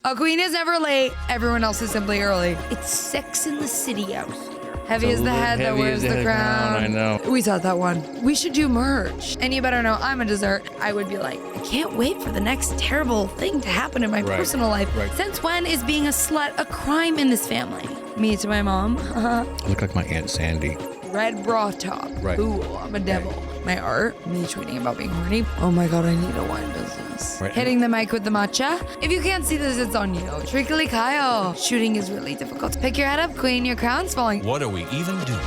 A queen is never late. Everyone else is simply early. It's Sex in the City out here. Heavy is the head that wears the crown. I know. We thought that one. We should do merch. And you better know I'm a dessert. I would be like, I can't wait for the next terrible thing to happen in my personal life. Right. Since when is being a slut a crime in this family? Me to my mom. I look like my Aunt Sandy. Red bra top. Right. Ooh, I'm a devil. My art, me tweeting about being horny. Oh my god, I need a wine business. Right. Hitting the mic with the matcha. If you can't see this, it's on you. Treacly Kyle. Shooting is really difficult. Pick your head up, queen. Your crown's falling. What are we even doing?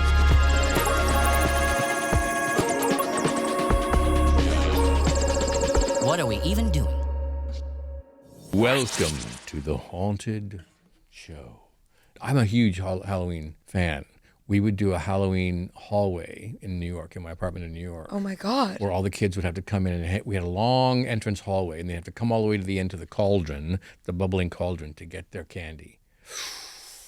What are we even doing? Welcome to the Haunted Show. I'm a huge Halloween fan. We would do a Halloween hallway in New York, in my apartment in New York. Oh my god. Where all the kids would have to come in, and we had a long entrance hallway, and they have to come all the way to the end to the cauldron, the bubbling cauldron, to get their candy.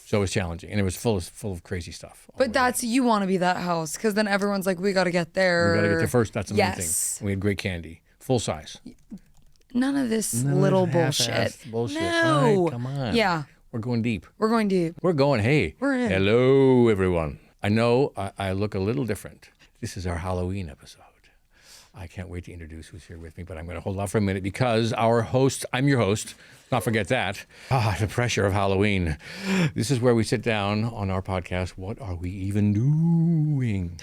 So it was challenging, and it was full of crazy stuff. But you want to be that house, because then everyone's like, we got to get there. We got to get there first. That's the main thing. Yes. And we had great candy, full size. None of this little bullshit. Bullshit. No. Right, come on. Yeah. We're going deep. We're going deep. We're going, hey. We're in. Hello, everyone. I know I look a little different. This is our Halloween episode. I can't wait to introduce who's here with me, but I'm going to hold off for a minute because our host, I'm your host, not forget that. The pressure of Halloween. This is where we sit down on our podcast. What are we even doing?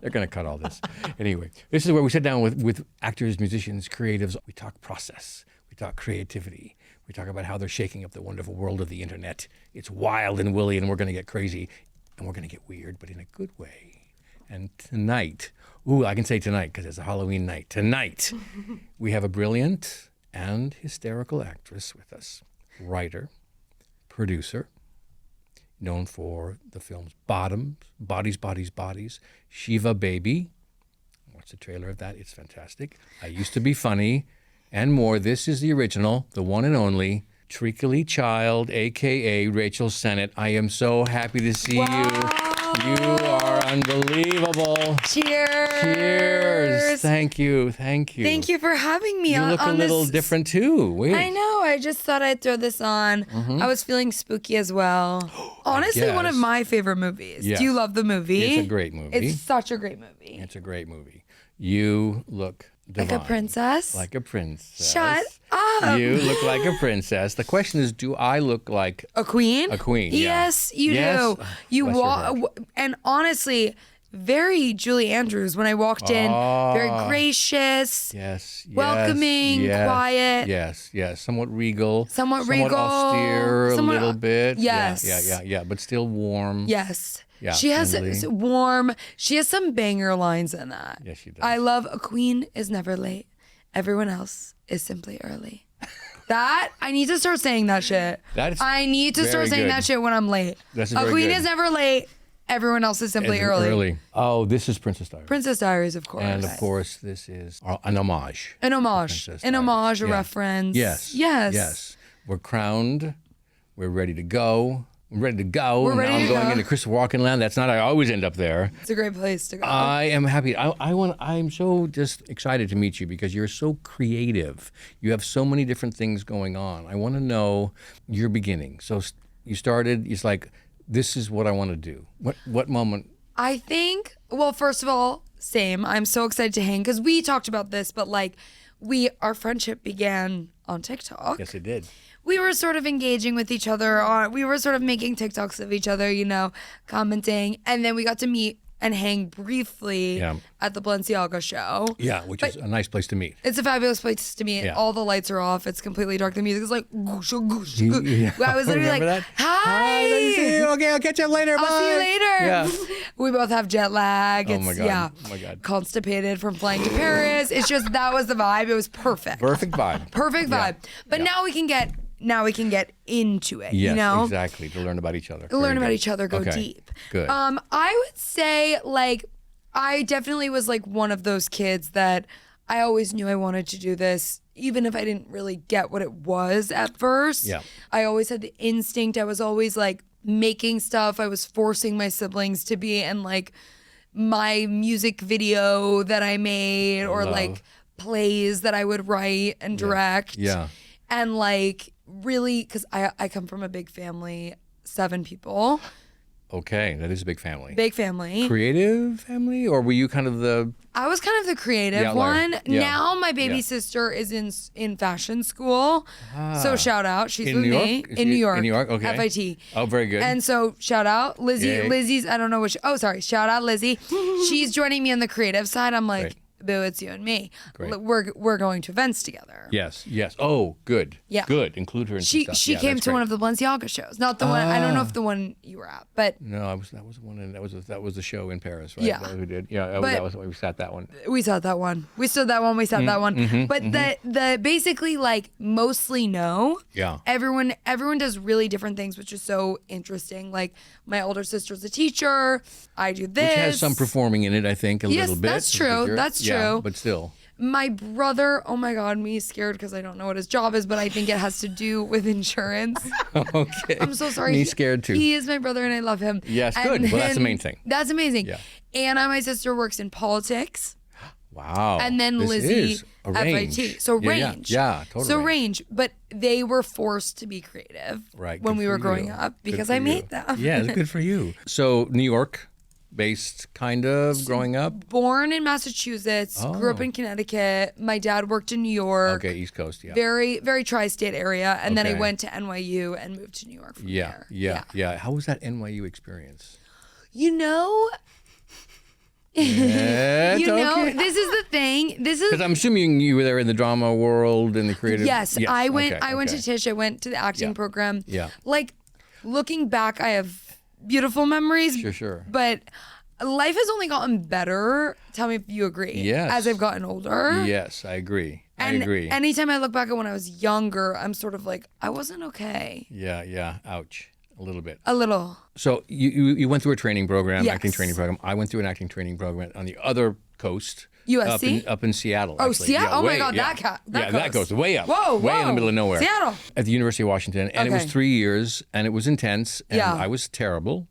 They're going to cut all this. Anyway, this is where we sit down with actors, musicians, creatives. We talk process. We talk creativity. We talk about how they're shaking up the wonderful world of the internet. It's wild and woolly, and we're going to get crazy, and we're going to get weird, but in a good way. And tonight, I can say tonight because it's a Halloween night. Tonight, we have a brilliant and hysterical actress with us. Writer, producer, known for the films Bodies, Bodies, Bodies, Shiva Baby. Watch the trailer of that. It's fantastic. I Used to Be Funny, and more. This is the original, the one and only, Treacly Child, a.k.a. Rachel Sennott. I am so happy to see you. You are unbelievable. Cheers. Cheers. Thank you. Thank you. Thank you for having me You on look a little different too. Wait. I know. I just thought I'd throw this on. I was feeling spooky as well. Honestly, one of my favorite movies. Yes. Do you love the movie? It's a great movie. It's such a great movie. It's a great movie. You look divine. Like a princess? Like a princess. Shut up. You look like a princess. The question is, do I look like a queen? A queen, yeah. Yes, you Yes? do. You Bless your walk, heart. and honestly, very Julie Andrews when I walked in. Very gracious. Yes. Welcoming, yes, quiet. Yes. Somewhat regal. Somewhat regal. Austere Somewhat- a little bit. Yes. Yeah. But still warm. Yes. Yeah, she has friendly. warm. She has some banger lines in that. Yes, she does. I love a queen is never late. Everyone else is simply early. That I need to start saying that shit. I need to start very saying good. that shit when I'm late. That's a very queen good. is never late. Everyone else is simply It's early. Oh, this is Princess Diaries. Princess Diaries, of course. And of course, this is an homage. An homage. Princess An Diaries. homage, a Yeah. reference. Yes. Yes. We're crowned. We're ready to go. We're ready to go. We're Now ready I'm to going go. into Christopher Walken land. That's not. I always end up there. It's a great place to go. I am happy. I'm so just excited to meet you because you're so creative. You have so many different things going on. I want to know your beginning. So you started. It's like, this is what I want to do. What moment? I think, well, first of all, same. I'm so excited to hang because we talked about this, but like our friendship began on TikTok. Yes, it did. We were sort of engaging with each other. We were sort of making TikToks of each other, commenting. And then we got to meet and hang briefly at the Balenciaga show. Yeah, which is a nice place to meet. It's a fabulous place to meet. Yeah. All the lights are off. It's completely dark. The music is like, goosh, goosh, Yeah. goosh. I was literally like, Remember that? hi. Nice to see you. Okay, I'll catch you up later. I'll Bye. see you later. Yeah. We both have jet lag. Oh It's, my God. Yeah. Oh my God. Constipated from flying to Paris. It's just, that was the vibe. It was perfect. Perfect vibe. Perfect vibe. But now we can get into it, Yes, exactly. To learn about each other. Learn about each other, go deep. Good. I would say I definitely was one of those kids that I always knew I wanted to do this, even if I didn't really get what it was at first. Yeah. I always had the instinct. I was always making stuff. I was forcing my siblings to be in my music video that I made or Love. plays that I would write and direct. Yeah. And really, because I come from a big family, 7 people, Okay, that is a big family. big family. Creative family, or were you kind of the? I was kind of the creative The outlier. one. Yeah. Now my baby Yeah. sister is in fashion school. So shout out. She's In with New me. York? Is In she- New York. in New York? Okay. FIT. Oh, very good. And so shout out. Lizzie. Yay. Lizzie's, I don't know which. Oh, sorry. Shout out Lizzie. She's joining me on the creative side. I'm like, Great. boo, it's you and me. Great. We're going to events together. Yes. Oh, good. Yeah. Good. Include her in some She stuff. she Yeah, came that's to great. one of the Balenciaga shows. Not the one. I don't know if the one you were at, but No, that was one. That was the show in Paris, right? Yeah. That we did. Yeah, But- that was we sat that one. we saw that one. We stood that one. We sat that one. But the basically like mostly no. Yeah. Everyone does really different things, which is so interesting. Like my older sister's a teacher. I do this. Which has some performing in it, I think, a Yes, little bit. that's true. That's Yeah, true. but still. My brother, oh my God, me scared because I don't know what his job is, but I think it has to do with insurance. Okay. I'm so sorry. Me scared too. He is my brother and I love him. Yes, And good. Well, that's the then- main thing. That's amazing. Yeah. Anna, my sister, works in politics. Wow. And then This Lizzie, is a range. FIT. So Yeah, range. Yeah, totally. So range. But they were forced to be creative Right. when good we for were growing you. up Good because for I you. made them. Yeah, it's good for you. So New York based kind of growing up? Born in Massachusetts, grew up Oh. in Connecticut. My dad worked in New York. Okay, East Coast, yeah. Very, very tri-state area. And then I Okay. went to NYU and moved to New York from there. Yeah. How was that NYU experience? You know, It's okay. this is the thing. This is Because I'm assuming you were there in the drama world and the creative. Yes, I went. okay, I went to okay. Tisch. I went to the acting Yeah. program. Yeah. Like looking back, I have beautiful memories. Sure. But life has only gotten better. Tell me if you agree. Yes. As I've gotten older. Yes, I agree. And I agree. anytime I look back at when I was younger, I'm sort of like, I wasn't okay. Yeah. Ouch. A little bit. A little. So you went through a training program, Yes. acting training program. I went through an acting training program on the other coast. USC? Up in Seattle. Oh, actually. Seattle? Yeah, Oh my way- God, yeah. that that coast. goes way up. Whoa, way in the whoa. middle of nowhere. Seattle. At the University of Washington, and it was Okay. 3 years, and it was intense, and Yeah. I was terrible,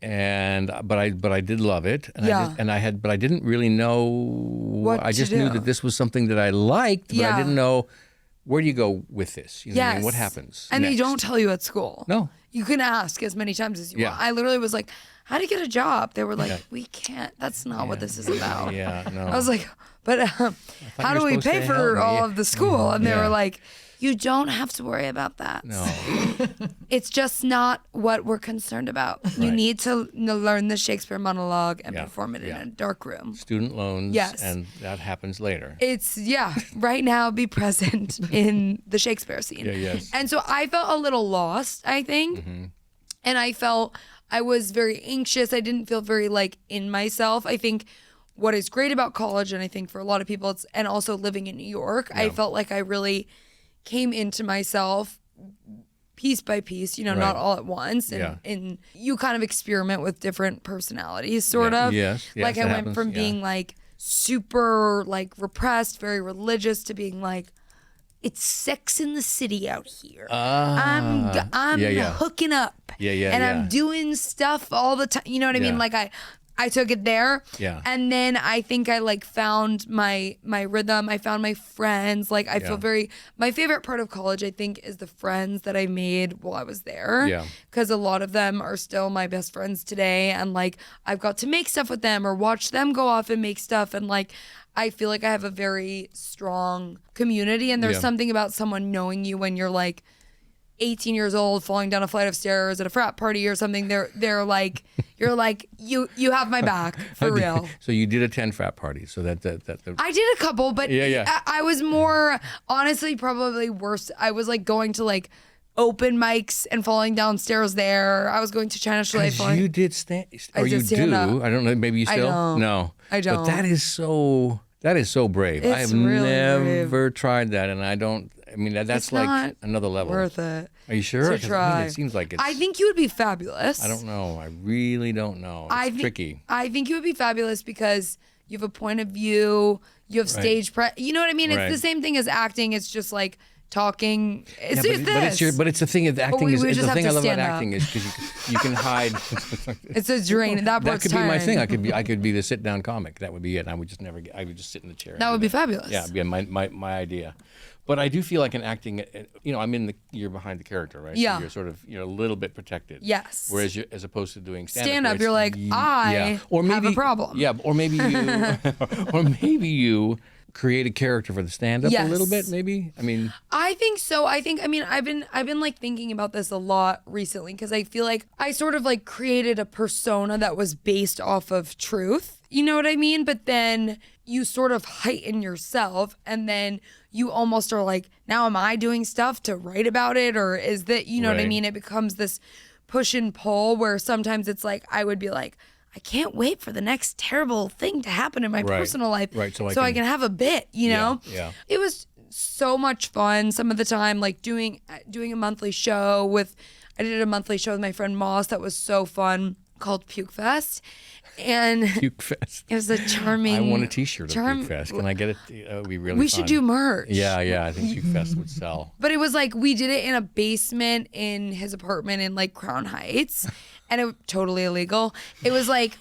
but I did love it, and Yeah. but I didn't really know. What I to just knew do. that this was something that I liked, but I Yeah. didn't know where do you go with this. You know what I Yes. mean? What happens? And they next? don't tell you at school. No. You can ask as many times as you Yeah. want. I literally was like, how do you get a job? They were like, we can't. That's not what this is about. Yeah, no. I was like, but how you do were we supposed pay to for help me. all of the school? And they Yeah. were like, you don't have to worry about that. No. It's just not what we're concerned about. You Right. need to learn the Shakespeare monologue and Yeah. perform it in Yeah. a dark room. Student loans. Yes. And that happens later. It's right now be present in the Shakespeare scene. Yeah, yes. And so I felt a little lost, I think. And I felt I was very anxious. I didn't feel very like in myself. I think what is great about college, and I think for a lot of people, it's and also living in New York, I felt like I really came into myself piece by piece, not Right. all at once. And, Yeah. and you kind of experiment with different personalities, sort Yeah. of. Yes, Like I that went happens, from yeah. being like super like repressed, very religious, to being like, it's Sex in the City out here. I'm yeah. hooking up. Yeah, And yeah. I'm doing stuff all the time. You know what I mean? Yeah. Like I took it there. Yeah. And then I think I like found my rhythm. I found my friends. Like I feel my favorite part of college, I think, is the friends that I made while I was there. Yeah. Because a lot of them are still my best friends today. And like I've got to make stuff with them or watch them go off and make stuff. And like I feel like I have a very strong community. And there's Yeah. something about someone knowing you when you're like 18 years old, falling down a flight of stairs at a frat party or something. They're like, you're like, you have my back for real. So you did attend frat parties. So that I did a couple, but Yeah. I was more, honestly, probably worse. I was like going to like open mics and falling downstairs there. I was going to China Chalet. you did stand, I or did you stand do. up. I don't know. Maybe you I still. don't. No, I don't. But that is so brave. I It's have really never tried that, and I don't. I mean, that's It's like not another level. worth it. Are you sure? to 'Cause, I try. mean, it seems like it's. I think you would be fabulous. I don't know. I really don't know. It's tricky. I think you would be fabulous because you have a point of view. You have stage you know what I mean? It's Right. the same thing as acting. It's just like talking. It's just this. But it's the thing of acting we is just the have thing to I love about stand up. acting is because you can hide. It's a drain. That That part's could be my tiring. thing. I could be the sit down comic. That would be it. And I would just never. I would just sit in the chair. and That do would be fabulous. Yeah, my idea. But I do feel like in acting, you're behind the character, right? Yeah. So you're sort of, a little bit protected. Yes. Whereas as opposed to doing stand up, you're like, I have a problem. Yeah. Or maybe you create a character for the stand up a little bit, maybe. I think so. I've been like thinking about this a lot recently because I feel like I sort of like created a persona that was based off of truth. You know what I mean? But then you sort of heighten yourself and then you almost are like, now am I doing stuff to write about it? Or is that, you know what I mean? It becomes this push and pull where sometimes it's like, I would be like, I can't wait for the next terrible thing to happen in my personal life. Right. So I can have a bit, you know? Yeah. It was so much fun some of the time, like doing a monthly show I did a monthly show with my friend Moss that was so fun called Puke Fest. And Puke Fest. It was a charming. I want a T-shirt of Puke Fest. Can I get it? It would be really We fun. should do merch. Yeah. I think Puke Fest would sell. But it was like we did it in a basement in his apartment in like Crown Heights, and it was totally illegal. It was like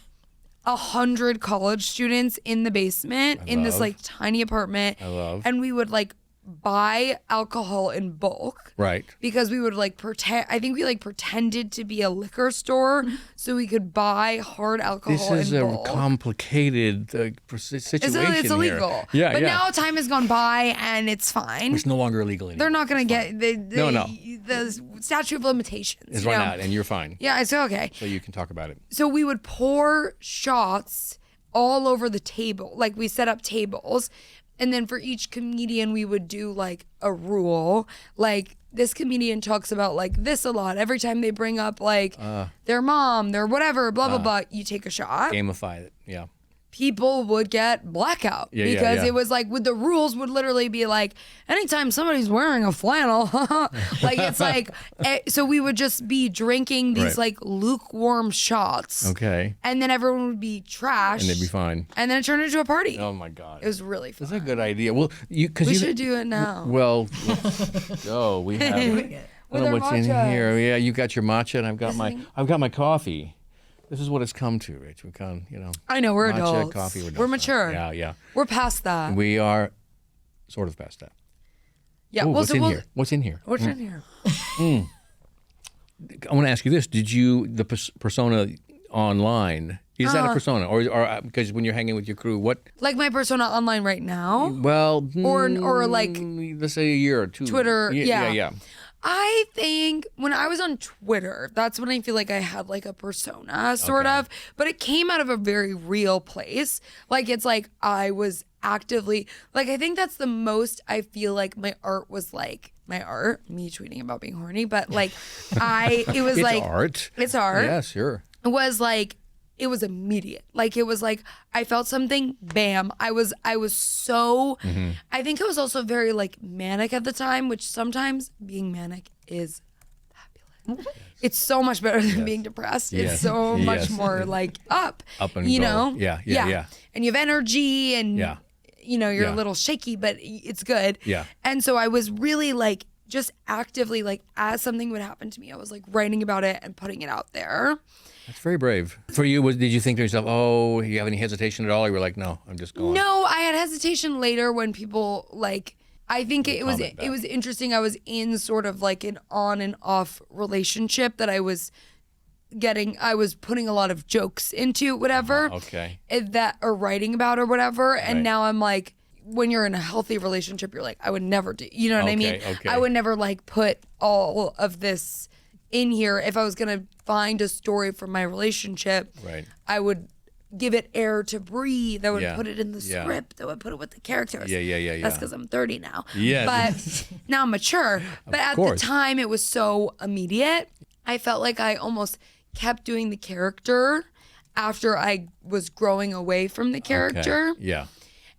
100 college students in the basement in this like tiny apartment. I love. And we would like buy alcohol in bulk. Right. Because we would like pretended to be a liquor store so we could buy hard alcohol This is in a bulk. complicated situation It's illegal. Here. But now time has gone by and it's fine. It's no longer illegal anymore. They're not going to get No. the statute of limitations. It's run out, and you're fine. Yeah, it's okay. So you can talk about it. So we would pour shots all over the table. Like we set up tables. And then for each comedian, we would do like a rule. Like this comedian talks about like this a lot. Every time they bring up like their mom, their whatever, blah, blah, blah, you take a shot. Gamify it. Yeah. People would get blackout because it was like with the rules would literally be like anytime somebody's wearing a flannel, like it's like, so we would just be drinking these like lukewarm shots. Okay. And then everyone would be trashed. And they'd be fine. And then it turned into a party. Oh my God. It was really fun. That's a good idea. Well, we should do it now. Well, let's go. We have it. I don't know what's in here. Yeah, you got your matcha, and I've got my coffee. This is what it's come to, Rich. We've come, I know, we're matcha, adults. coffee, we're mature. Yeah. We're past that. We are sort of past that. Yeah. Ooh, what's in here? What's in here? What's in here? I want to ask you this. Did you, the persona online, is that a persona? Or because when you're hanging with your crew, what? Like my persona online right now? Well. Or like. Let's say a year or two. Twitter. Yeah. I think when I was on Twitter, that's when I feel like I had like a persona sort of, but it came out of a very real place. Like it's like I was actively, like I think that's the most I feel like my art was like, me tweeting about being horny, but like it was it's like. Art. It's art. Yeah, sure. It was like, it was immediate. Like it was like I felt something, bam. I was so I think I was also very like manic at the time, which sometimes being manic is fabulous. It's so much better than being depressed. It's so much more like up and you go. know? Yeah. And you have energy and you're a little shaky, but it's good. Yeah. And so I was really like just actively like as something would happen to me, I was like writing about it and putting it out there. That's very brave. For you, did you think to yourself, oh, you have any hesitation at all? You were like, no, I'm just going. No, I had hesitation later when people like, I think it was interesting. I was in sort of like an on and off relationship that I was putting a lot of jokes into, whatever. That or writing about or whatever. And now I'm like, when you're in a healthy relationship, you're like, I would never do, you know what I mean? I would never like put all of this in here. If I was going to find a story from my relationship, I would give it air to breathe. I would put it in the script. I would put it with the characters. Yeah. That's because I'm 30 now. Yeah. But now I'm mature. But at the time, it was so immediate. I felt like I almost kept doing the character after I was growing away from the character. Okay. Yeah.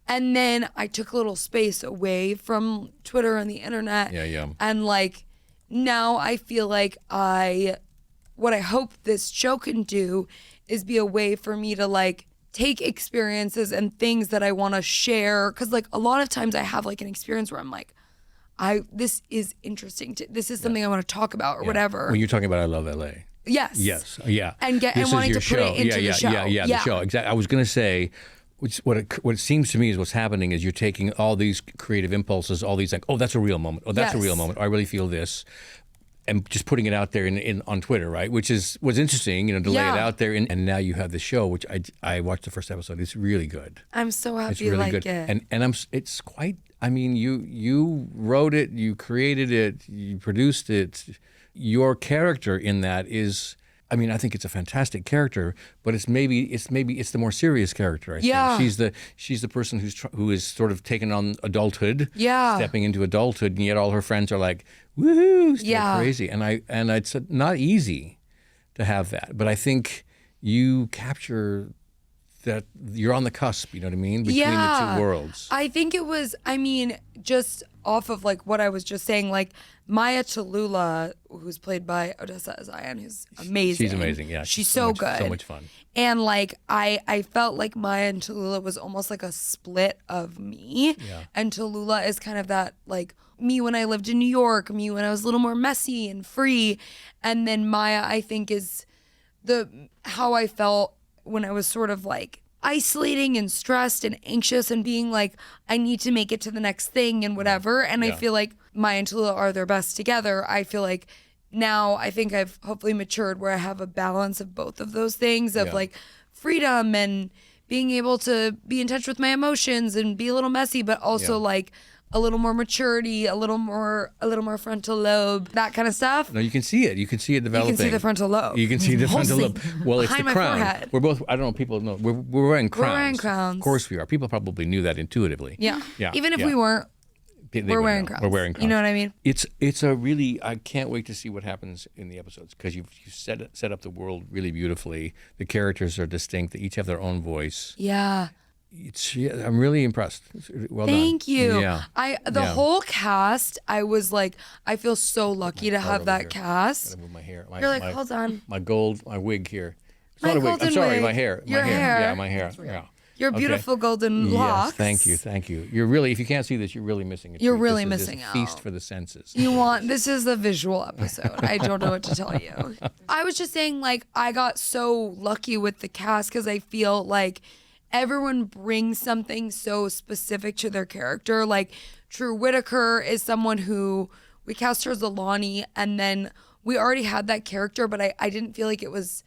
And then I took a little space away from Twitter and the internet. Yeah. And like, now I feel like what I hope this show can do is be a way for me to like take experiences and things that I want to share. Cause like a lot of times I have like an experience where I'm like, this is interesting. This is something I want to talk about or whatever. When you're talking about I Love LA. Yes. Yes. Yeah. And wanting to put it into the show. Yeah. The show. Exactly. I was going to say, what it seems to me is what's happening is you're taking all these creative impulses, all these like, oh, that's a real moment. Oh, that's a real moment. Oh, I really feel this. And just putting it out there on Twitter, right? Which was interesting, to lay it out there. And now you have the show, which I watched the first episode. It's really good. I'm so happy it's really you like good. it. And it's quite, you wrote it, you created it, you produced it. Your character in that is, I think it's a fantastic character, but it's the more serious character. I think she's the person who is sort of taken on adulthood, stepping into adulthood, and yet all her friends are like, woohoo, still crazy. And it's not easy to have that, but I think you capture that you're on the cusp. You know what I mean? Between the two worlds. I think it was. Just off of like what I was just saying, like Maia Tallulah, who's played by Odessa Zion, who's amazing. She's amazing, yeah. She's so good. So much fun. And like I felt like Maia and Tallulah was almost like a split of me. Yeah. And Tallulah is kind of that like me when I lived in New York, me when I was a little more messy and free. And then Maia, I think, is how I felt when I was sort of like isolating and stressed and anxious and being like, I need to make it to the next thing and whatever. And I feel like Maia and Tallulah are their best together. I feel like now I think I've hopefully matured where I have a balance of both of those things of like freedom and being able to be in touch with my emotions and be a little messy, but also like a little more maturity, a little more frontal lobe, that kind of stuff. No, you can see it. You can see it developing. You can see the frontal lobe. You can see the frontal lobe. Well, it's the Behind my crown. forehead. We're both, I don't know, people know, we're wearing crowns. We're wearing crowns. Of course we are. People probably knew that intuitively. Yeah. Even if we weren't, we're wearing crowns. We're wearing crowns. You know what I mean? It's a really, I can't wait to see what happens in the episodes because you set up the world really beautifully. The characters are distinct. They each have their own voice. Yeah. I'm really impressed. Well done. Thank you. Yeah. The whole cast, I was like, I feel so lucky to have that cast. Gotta move my hair. You're like, hold on. My wig here. It's My not a wig. I'm golden sorry, wig. my hair. Your my hair. Yeah, my hair. Yeah. Your beautiful golden locks. Yes, thank you. You're really, if you can't see this, you're really missing it. You're really missing out. Feast for the senses. This is a visual episode. I don't know what to tell you. I was just saying, like, I got so lucky with the cast because I feel like everyone brings something so specific to their character. Like True Whitaker is someone who we cast her as Alani, and then we already had that character, but I didn't feel like it was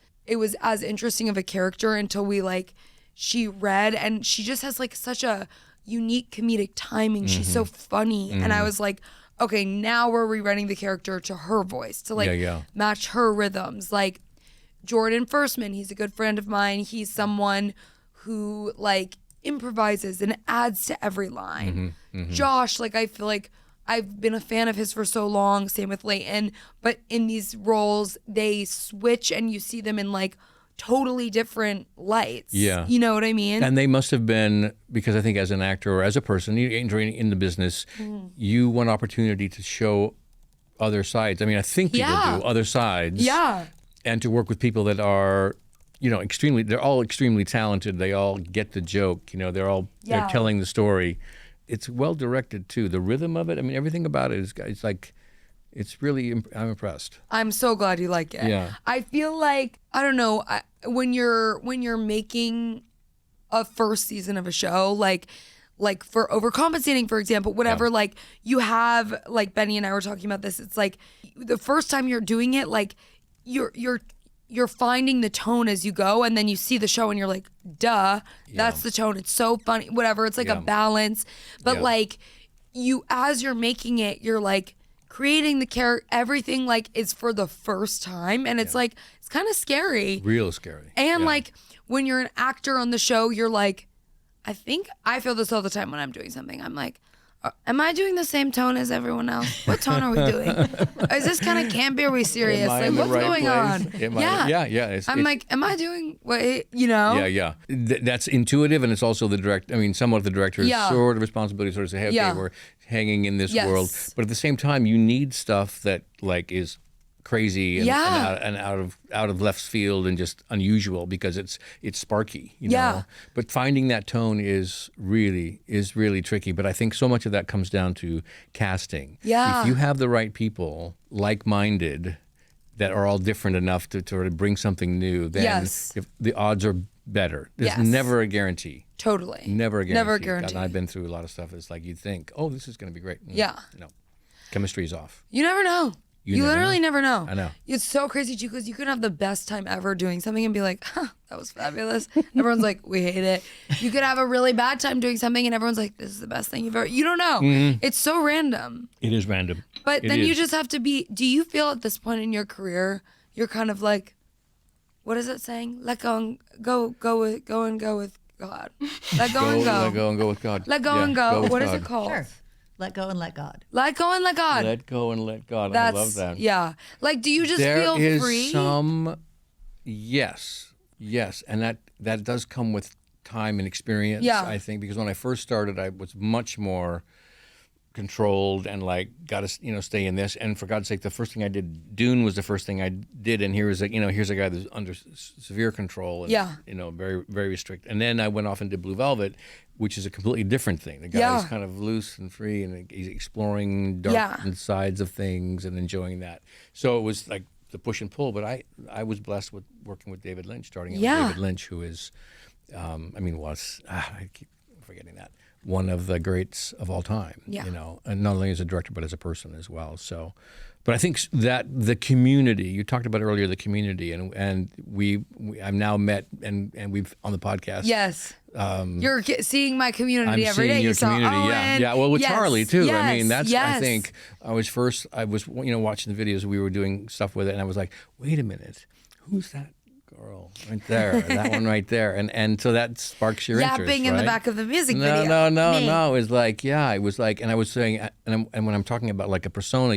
as interesting of a character until she read, and she just has like such a unique comedic timing. Mm-hmm. She's so funny. And I was like, okay, now we're rewriting the character to her voice to match her rhythms. Like Jordan Firstman, he's a good friend of mine. He's someone who like improvises and adds to every line. Josh, like I feel like I've been a fan of his for so long, same with Leighton, but in these roles they switch and you see them in like totally different lights. Yeah. You know what I mean? And they must have been, because I think as an actor or as a person entering in the business, you want opportunity to show other sides. I mean, I think people do other sides. Yeah. And to work with people that are, they're all extremely talented. They all get the joke, they're telling the story. It's well directed too. The rhythm of it, I mean, everything about it it's like, it's really, I'm impressed. I'm so glad you like it. Yeah. I feel like, I don't know, when you're making a first season of a show, like for overcompensating, for example, whatever, like you have, like Benny and I were talking about this, it's like the first time you're doing it, like you're finding the tone as you go, and then you see the show and you're like, duh, that's the tone. It's so funny, whatever. It's like a balance. But like as you're making it, you're like creating the character, everything like is for the first time. And it's like, it's kind of scary. Real scary. And like when you're an actor on the show, you're like, I feel this all the time when I'm doing something. I'm like, am I doing the same tone as everyone else? What tone are we doing? Is this kind of campy? Are we serious? Like, what's going on? I'm like, am I doing what, Yeah. That's intuitive, and it's also somewhat the director's sort of responsibility to sort of say, hey, okay, we're hanging in this world. But at the same time, you need stuff that like is crazy and out of left field and just unusual because it's sparky, you know. But finding that tone is really tricky. But I think so much of that comes down to casting. Yeah. If you have the right people, like-minded, that are all different enough to sort of bring something new, then if the odds are better. There's Yes. never a guarantee. Totally. Never a guarantee. Never a guarantee. And I've been through a lot of stuff. It's like you'd think, oh, this is going to be great. Yeah. No. Chemistry is off. You never know. You never literally never know. I know. It's so crazy too because you could have the best time ever doing something and be like, huh, that was fabulous. Everyone's like, we hate it. You could have a really bad time doing something and everyone's like, this is the best thing you've ever. You don't know. It's so random. It is random. But It then you is. just have to be. Do you feel at this point in your career, you're kind of like, what is it saying? Let go and go with God. Let go and go. Let go and go with God. Let go Yeah, and go. with What is God. it called? Sure. Let go and let God. Let go and let God. Let go and let God. That's I love that. yeah. Like, do you just There feel is free? some, yes, and that does come with time and experience. Yeah. I think because when I first started, I was much more controlled and like got to stay in this. And for God's sake, the first thing I did, Dune was the first thing I did, and here's a guy that's under severe control. And, Yeah. very very strict. And then I went off and did Blue Velvet, which is a completely different thing. The guy's Yeah. kind of loose and free, and he's exploring dark Yeah. sides of things and enjoying that. So it was like the push and pull. But I was blessed with working with David Lynch, starting out Yeah. with David Lynch, who is, I keep forgetting that, one of the greats of all time. Yeah. And not only as a director but as a person as well. So, but I think that the community you talked about earlier, the community, and I've now met and we've on the podcast. Yes. You're seeing my community I'm every seeing day. your You saw community, Owen. yeah. Well, with Yes, Charlie too. I mean, yes, that's. yes. I think I was watching the videos. We were doing stuff with it, and I was like, wait a minute, who's that girl right there? That one right there, and so that sparks your interest. Yapping in the right? back of the music video. No. It was like, yeah, it was like, and I was saying, and when I'm talking about like a persona,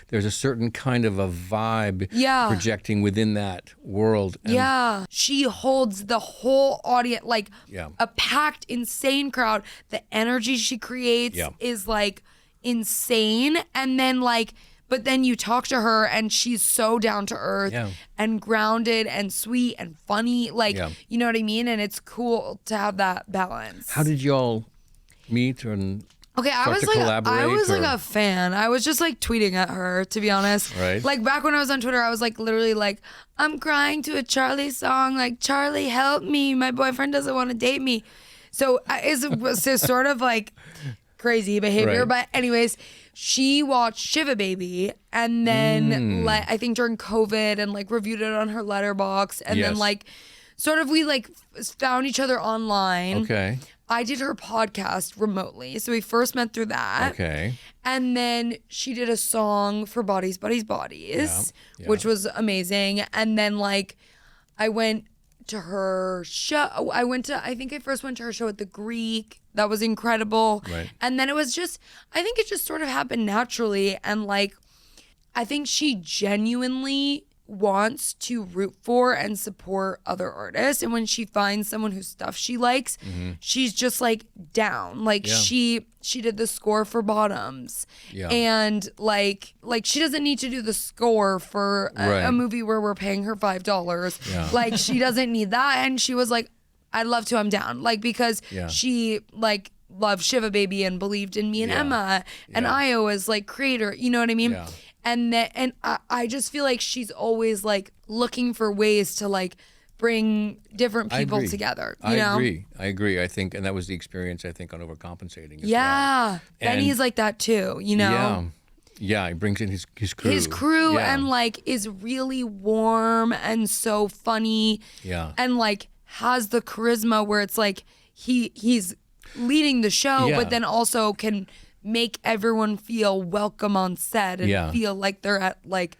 there's a certain kind of a vibe Yeah. projecting within that world. And Yeah, she holds the whole audience, like Yeah. a packed, insane crowd. The energy she creates Yeah. is like insane. And then but then you talk to her and she's so down to earth Yeah. and grounded and sweet and funny. Yeah. You know what I mean? And it's cool to have that balance. How did y'all meet and Okay, I start was to like collaborate, or- a fan. I was just like tweeting at her, to be honest. Right. Like back when I was on Twitter, I was like literally like, I'm crying to a Charlie song. Like, Charlie, help me. My boyfriend doesn't want to date me. So it's sort of like crazy behavior. Right. But anyways, she watched Shiva Baby and then I think during COVID and like reviewed it on her letterbox. And then Yes. like sort of we like found each other online. Okay. I did her podcast remotely. So we first met through that. Okay. And then she did a song for Bodies, Bodies, Bodies, Yeah. which was amazing. And then like I went to her show. I think I first went to her show at the Greek. That was incredible. Right. And then I think it just sort of happened naturally. And like, I think she genuinely wants to root for and support other artists, and when she finds someone whose stuff she likes, she's just like down. Like Yeah. she did the score for Bottoms, Yeah. and like she doesn't need to do the score for Right. a movie where we're paying her $5. Yeah. Like she doesn't need that, and she was like, I'd love to, I'm down. Like because Yeah. she like loved Shiva Baby and believed in me and Yeah. Emma, and Yeah. Io as like creator. You know what I mean? Yeah. And I just feel like she's always like looking for ways to like bring different I people agree. together. I You know? agree. I think, and that was the experience, I think, on overcompensating as Yeah. well. Benny's like that too, you know? Yeah. Yeah, he brings in his crew. His crew Yeah. and like is really warm and so funny. Yeah. And like has the charisma where it's like he's leading the show, Yeah. but then also can make everyone feel welcome on set and Yeah. feel like they're at like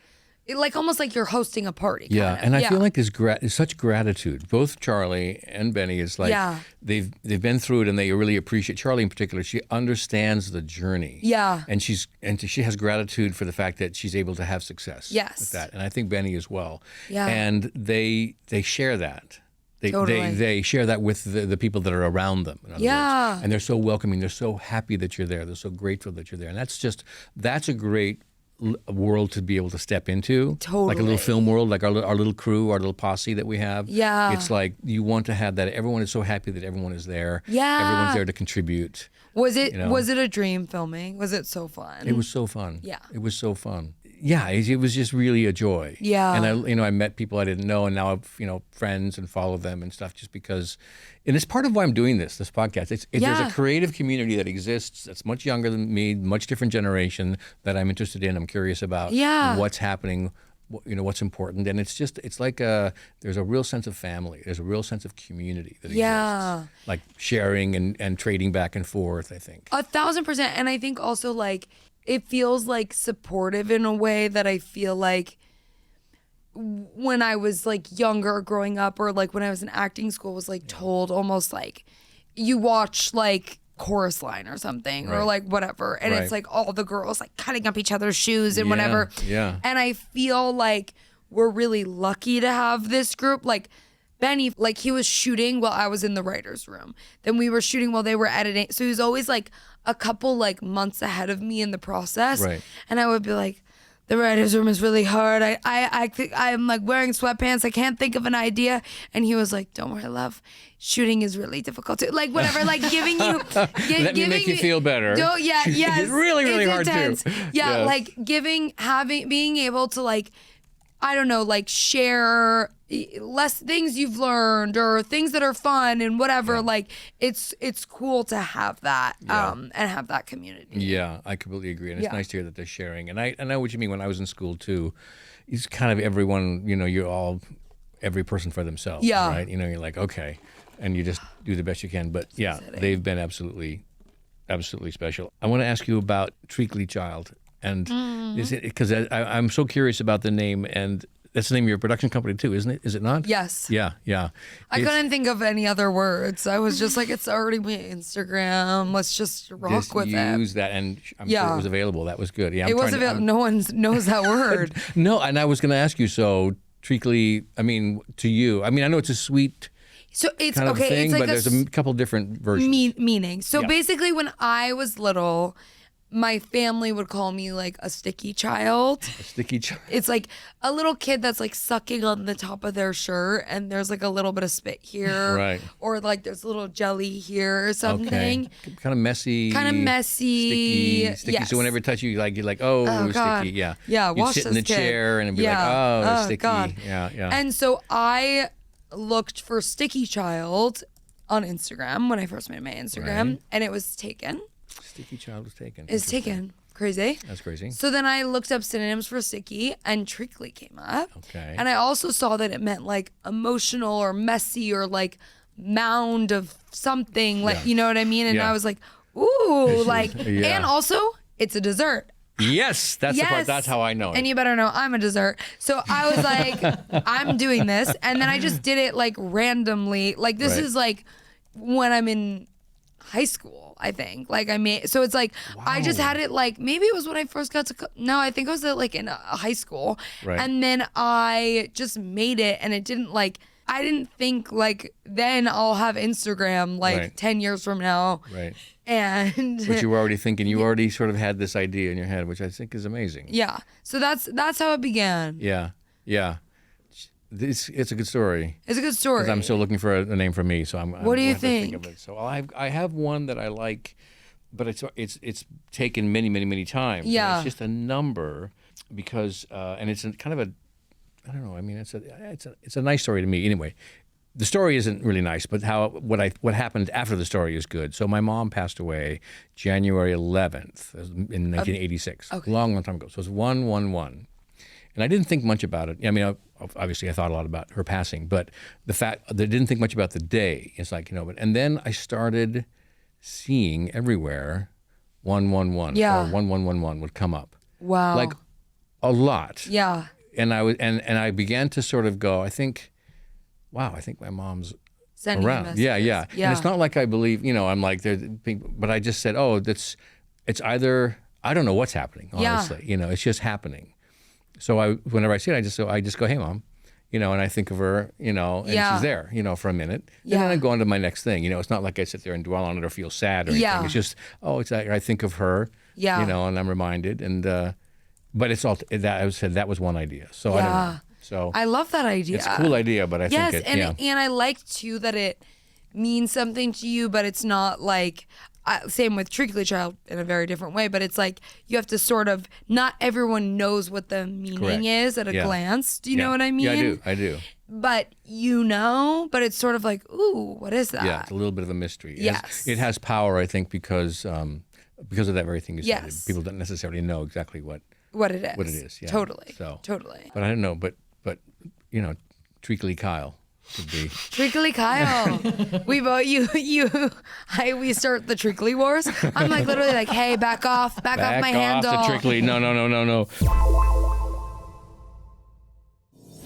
almost like you're hosting a party. Yeah, kind of. and I feel like there's such gratitude. Both Charlie and Benny is like Yeah. they've been through it, and they really appreciate Charlie in particular. She understands the journey. Yeah. and she has gratitude for the fact that she's able to have success. Yes. with that, and I think Benny as well. Yeah. and they share that. Totally. They share that with the people that are around them. In other Yeah. words. And they're so welcoming. They're so happy that you're there. They're so grateful that you're there. And that's a great world to be able to step into. Like a Totally. little film world, like our little crew, our little posse that we have. Yeah. It's like you want to have that. Everyone is so happy that everyone is there. Yeah. Everyone's there to contribute. Was it you know. was it a dream filming? Was it so fun? It was so fun. Yeah. It was so fun. yeah, it was just really a joy. Yeah. And I met people I didn't know, and now I've, friends and follow them and stuff just because, and it's part of why I'm doing this podcast. There's a creative community that exists that's much younger than me, much different generation that I'm interested in. I'm curious about what's happening, what's important. And it's like there's a real sense of family. There's a real sense of community that exists. Like sharing and trading back and forth, I think. 1,000%. And I think also like, it feels like supportive in a way that I feel like when I was like younger growing up, or like when I was in acting school, was like told almost like you watch like Chorus Line or something, or like whatever. And it's like all the girls like cutting up each other's shoes and whatever. Yeah. And I feel like we're really lucky to have this group. Like Benny, like he was shooting while I was in the writer's room. Then we were shooting while they were editing. So he was always like a couple like months ahead of me in the process. Right. And I would be like, the writer's room is really hard. I'm like wearing sweatpants. I can't think of an idea. And he was like, don't worry, love. Shooting is really difficult too. Like whatever, like giving you. Let me make you feel better. Yeah, yes. It's really, really hard intense. too. Yeah, like being able to like, I don't know, like share less things you've learned or things that are fun and whatever. Like it's cool to have that and have that community. Yeah, I completely agree, and it's nice to hear that they're sharing. And I know what you mean. When I was in school too, it's kind of everyone. You're all every person for themselves. Yeah. Right. You're like okay, and you just do the best you can. But yeah, they've been absolutely special. I want to ask you about Treacly Child, and is it because I'm so curious about the name, and that's the name of your production company too, isn't it? Is it not? Yes. Yeah. I couldn't think of any other words. I was just like, it's already my Instagram. Let's just rock with it. Use that, and I'm sure it was available. That was good. Yeah, it was available. No one knows that word. No, and I was going to ask you. So Treacly, I mean, to you, I mean, I know it's a sweet. So it's kind of okay. thing, it's like but there's a couple different versions. Meaning. So basically, when I was little, my family would call me like a sticky child. A sticky child. It's like a little kid that's like sucking on the top of their shirt, and there's like a little bit of spit here, right? Or like there's a little jelly here or something. Okay. Kind of messy. Sticky. Yes. So whenever I touch you, you're like, oh God. sticky. Yeah. Yeah. You'd Watch sit in this the kid. chair and it'd be like, oh, sticky. God. Yeah. And so I looked for Sticky Child on Instagram when I first made my Instagram, and it was taken. Sticky Child was taken. It's taken. Crazy. That's crazy. So then I looked up synonyms for sticky, and Treacly came up. Okay. And I also saw that it meant like emotional or messy or like mound of something, like you know what I mean? And I was like, ooh, like, and also it's a dessert. Yes, that's the part. That's how I know it. And you better know I'm a dessert. So I was like, I'm doing this. And then I just did it like randomly. Like this is like when I'm in high school, I think. Like so it's like, I just had it like, maybe it was when I first got to, no, I think it was like in high school. Right. And then I just made it, and it didn't like, I didn't think like then I'll have Instagram like 10 years from now. Right. And But you were already thinking, you already sort of had this idea in your head, which I think is amazing. yeah. So that's how it began. Yeah. It's a good story. It's a good story. Because I'm still looking for a name for me, so What do you think? Of it. So I have one that I like, but it's taken many times. Yeah. And it's just a number because and it's kind of a, I don't know. I mean, it's a nice story to me. Anyway, the story isn't really nice, but what happened after the story is good. So my mom passed away January 11th in 1986. Okay. Long time ago. So it's 111. And I didn't think much about it. I mean, obviously I thought a lot about her passing, but the fact that I didn't think much about the day. It's like, and then I started seeing everywhere 111 or 1111 would come up. Wow. Like a lot. Yeah. And I began to sort of go, I think my mom's Sending around. Yeah. And it's not like I believe, I'm like, but I just said, it's either, I don't know what's happening, honestly. It's just happening. So whenever I see it, I just go, hey, Mom, and I think of her, and she's there, for a minute. And then I go on to my next thing. It's not like I sit there and dwell on it or feel sad or anything. Yeah. It's just, it's like I think of her, and I'm reminded. And but it's all that I said that was one idea. So I don't know. So I love that idea. it's a cool idea, but I think and I like too that it means something to you, but it's not like, same with Treacly Child in a very different way, but it's like you have to sort of, not everyone knows what the meaning Correct. is at a glance. Do you know what I mean? Yeah, I do. But but it's sort of like, ooh, what is that? Yeah, it's a little bit of a mystery. Yes. It has power, I think, because of that very thing you said. Yes. People don't necessarily know exactly what it is. What it is, yeah. Totally. So, totally. But I don't know, but Treacly Kyle could be. Treacly Kyle. We vote we start the Treacly wars. I'm like literally like, hey, back off my handle. Back off the Treacly. No.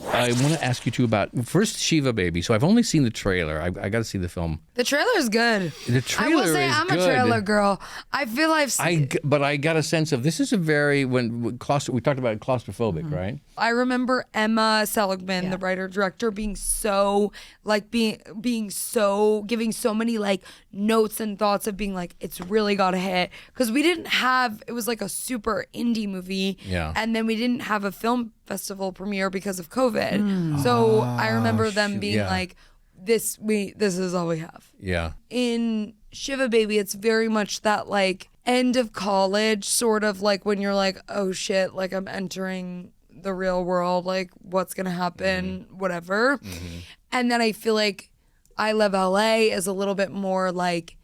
I want to ask you two about first Shiva Baby. So I've only seen the trailer. I got to see the film. The trailer's good. The trailer I will say is I'm good. a trailer girl. I feel I've seen. But I got a sense of this is a very we talked about claustrophobic, right? I remember Emma Seligman, the writer director, being so like being so giving so many like notes and thoughts of being like it's really got to hit because we didn't have it was like a super indie movie, and then we didn't have a film festival premiere because of COVID. So I remember them being like, this is all we have. Yeah. In Shiva Baby, it's very much that like end of college sort of like when you're like, oh shit, like I'm entering the real world, like what's gonna happen, whatever. And then I feel like I Love LA is a little bit more like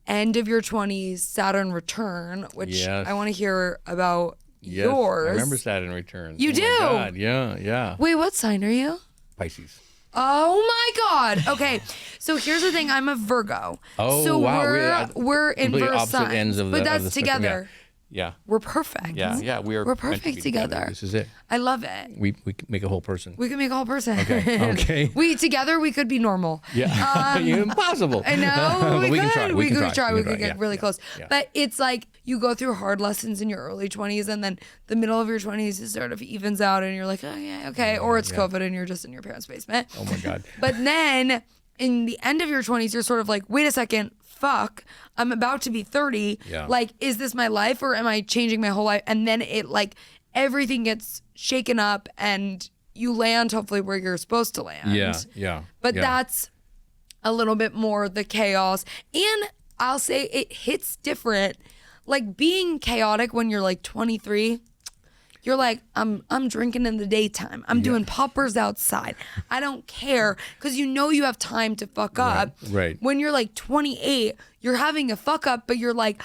end of your 20s, Saturn Return, which I want to hear about. Yes, yours. I remember Saturn Return. You do? My God. Yeah. Wait, what sign are you? Pisces. Oh my God. Okay. So here's the thing. I'm a Virgo. Oh, so wow. we're Completely inverse opposite signs. ends of but the that's spectrum, together. Yeah. We're perfect. Yeah. We're We're meant to be perfect together. This is it. I love it. We can make a whole person. We can make a whole person. Okay. we together we could be normal. Yeah. Impossible. I know. But we can try. We could try. We could get really close. Yeah. But it's like you go through hard lessons in your early 20s, and then the middle of your 20s it sort of evens out, and you're like, oh yeah, okay. Or it's COVID, and you're just in your parents' basement. Oh my God. But then in the end of your 20s, you're sort of like, wait a second. Fuck, I'm about to be 30. Yeah. Like, is this my life or am I changing my whole life? And then it like everything gets shaken up and you land hopefully where you're supposed to land. Yeah. But that's a little bit more the chaos. And I'll say it hits different. Like being chaotic when you're like 23, you're like, I'm drinking in the daytime. I'm doing poppers outside. I don't care because you have time to fuck up. Right. When you're like 28, you're having a fuck up, but you're like,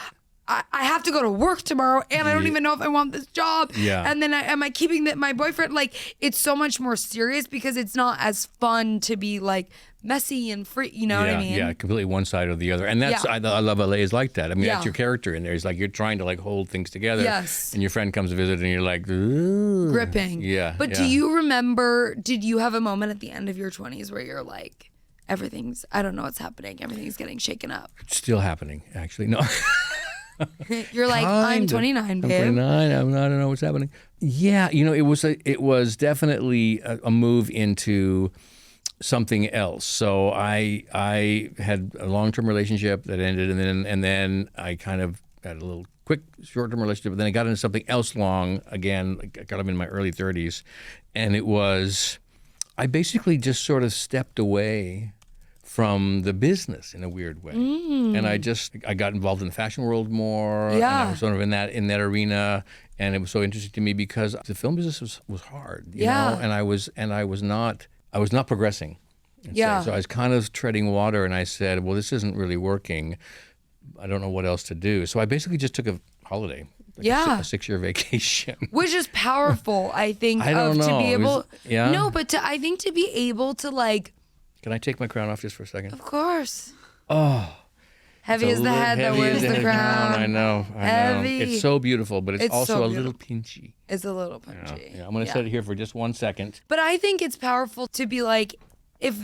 I have to go to work tomorrow and I don't even know if I want this job. Yeah. And then am I keeping my boyfriend? Like, it's so much more serious because it's not as fun to be like messy and free. You know what I mean? Yeah, completely one side or the other. And that's, I Love LA is like that. I mean, that's your character in there. It's like you're trying to like hold things together. Yes. And your friend comes to visit and you're like, ooh. Gripping. Yeah. But do you remember, did you have a moment at the end of your 20s where you're like, I don't know what's happening. Everything's getting shaken up. It's still happening, actually. No. You're like, I'm 29, babe. I'm 29. I don't know what's happening. Yeah, it was definitely a move into something else. So I had a long-term relationship that ended, and then I kind of had a little quick short-term relationship. But then I got into something else long again. I got in my early 30s, and I basically just sort of stepped away from the business in a weird way. And I got involved in the fashion world more. And I was sort of in that arena, and it was so interesting to me because the film business was hard, you know, and I was not progressing. Yeah. So I was kind of treading water, and I said, well, this isn't really working. I don't know what else to do. So I basically just took a holiday. A 6-year vacation. Which is powerful, I think, I don't know. To be able No, but I think to be able to like. Can I take my crown off just for a second? Of course. Oh. Heavy is the head that wears the crown. I know. Heavy. It's so beautiful, but it's also so a little pinchy. It's a little punchy. Yeah. I'm going to set it here for just 1 second. But I think it's powerful to be like, if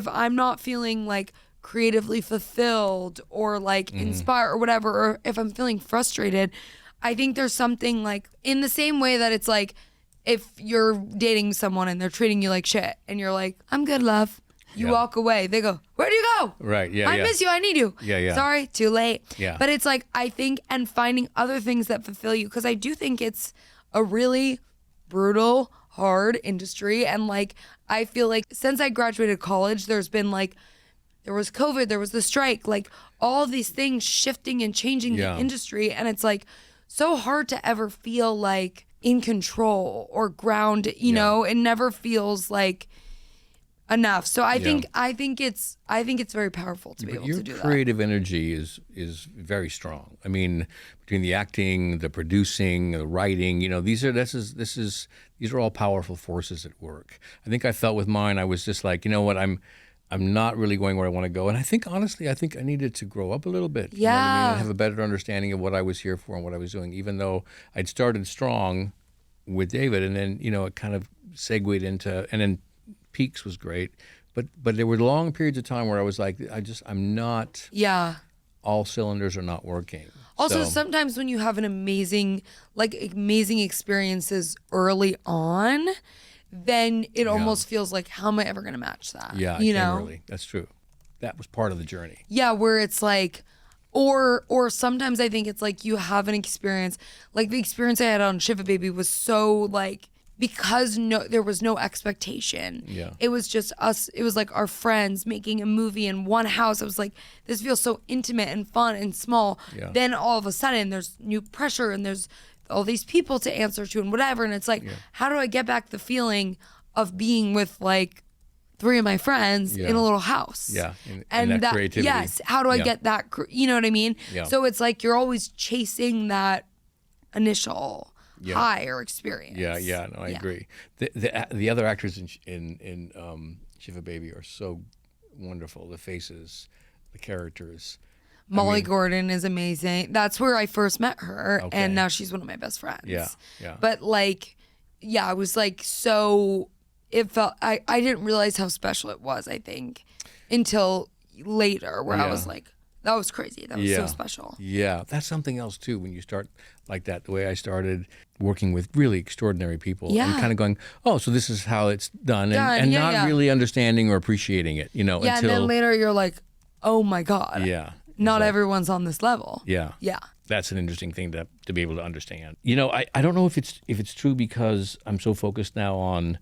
I'm not feeling like creatively fulfilled or like inspired or whatever, or if I'm feeling frustrated, I think there's something like in the same way that it's like, if you're dating someone and they're treating you like shit and you're like, I'm good, love. You walk away. They go, where'd you go? Right, yeah, I miss you. I need you. Yeah. Sorry, too late. Yeah. But it's like, I think, and finding other things that fulfill you, because I do think it's a really brutal, hard industry. And like, I feel like since I graduated college, there's been there was COVID, there was the strike, like all of these things shifting and changing the industry. And it's like so hard to ever feel like in control or grounded, you know, it never feels like enough. So I think it's very powerful to be able to do that. Your creative energy is very strong. I mean, between the acting, the producing, the writing, you know, these are all powerful forces at work. I think I felt with mine, I was just like, you know what, I'm not really going where I want to go. And I think honestly, I needed to grow up a little bit. You know what I mean? And have a better understanding of what I was here for and what I was doing, even though I'd started strong with David, and then, you know, it kind of segued into, and then Peaks was great, but there were long periods of time where I was like, I'm not. Yeah. All cylinders are not working. Also, sometimes when you have an amazing experiences early on, then it almost feels like, how am I ever going to match that? Yeah, you know, really. That's true. That was part of the journey. Yeah, where it's like, or sometimes I think it's like you have an experience, like the experience I had on Shiva Baby was so like, because there was no expectation. Yeah. It was just us. It was like our friends making a movie in one house. I was like, this feels so intimate and fun and small. Yeah. Then all of a sudden there's new pressure and there's all these people to answer to and whatever. And it's like, how do I get back the feeling of being with like 3 of my friends in a little house? Yeah. And that creativity. Yes. How do I get that? You know what I mean? Yeah. So it's like you're always chasing that initial high or experience. Yeah. No, I agree. The other actors in Shiva Baby are so wonderful. The faces, the characters. Molly Gordon is amazing. That's where I first met her, and now she's one of my best friends. Yeah. But like, I was like so. It felt I didn't realize how special it was. I think until later, where I was like, that was crazy. That was so special. Yeah, that's something else too. When you start like that, the way I started working with really extraordinary people, and kind of going, oh, so this is how it's done, and not really understanding or appreciating it, you know. Yeah, until, and then later you're like, oh my God. Yeah. Not everyone's on this level. Yeah. Yeah. That's an interesting thing to be able to understand. You know, I don't know if it's true because I'm so focused now on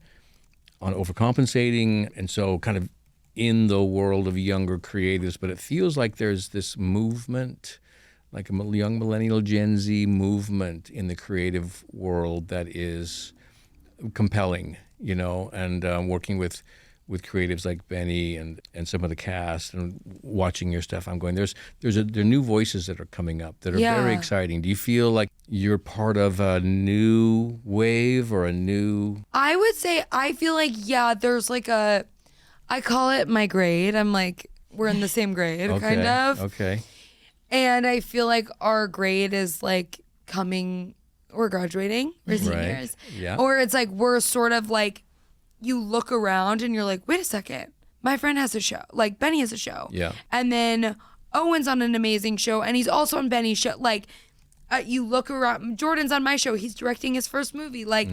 overcompensating, and so kind of in the world of younger creatives, but it feels like there's this movement, like a young millennial Gen Z movement in the creative world that is compelling, you know, and working with creatives like Benny and some of the cast and watching your stuff, I'm going, there are new voices that are coming up that are very exciting. Do you feel like you're part of a new wave or a new? I would say I feel like, there's like I call it my grade. I'm like, we're in the same grade, kind of. Okay. And I feel like our grade is like we're graduating, we're seniors. Right. Yeah. Or it's like, we're sort of like, you look around and you're like, wait a second, my friend has a show. Like Benny has a show. Yeah. And then Owen's on an amazing show and he's also on Benny's show. Like you look around, Jordan's on my show. He's directing his first movie. Like